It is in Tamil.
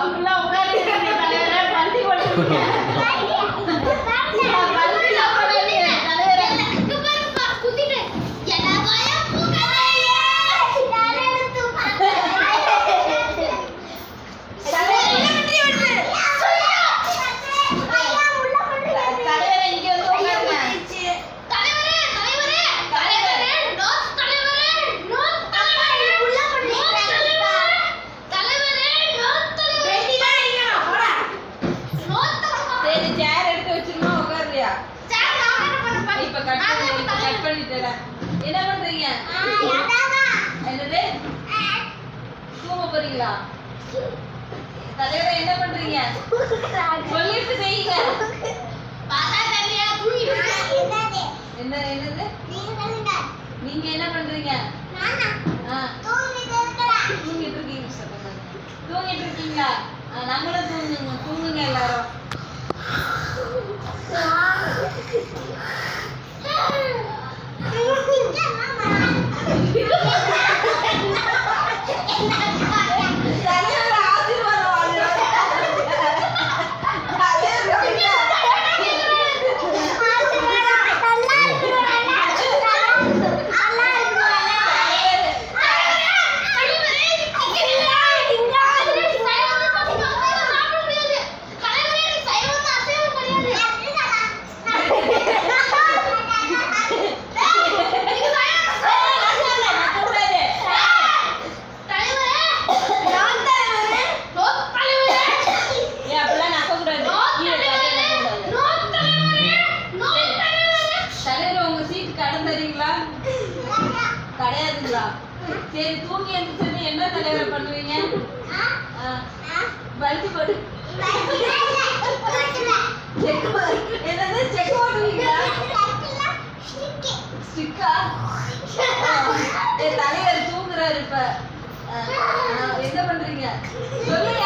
அப்படிலாம் உட்கார்ந்து தலைவரே பந்தி போட்டுருங்க. என்ன பண்றீங்க? என்னது தூங்க போறீங்களா? தலைவரே என்ன பண்றீங்க? சொல்லிட்டு செய்யுங்க. என்ன என்னது? நீங்க என்ன பண்றீங்க? தூங்கிட்டு இருக்கீங்க. தூங்கிட்டு இருக்கீங்களா? நம்மளும் தூங்குங்க எல்லாரும். கிடையாதுங்களா? சரி, தூங்கி எழுந்துச்சு என்ன தலைவரை பண்ணுவீங்க? பல்டி போடு. என்னது செக் போடுவீங்களா? ஸ்டிக்கா? தலைவர் தூங்குறாரு இப்ப. என்ன பண்றீங்க சொல்லுங்க.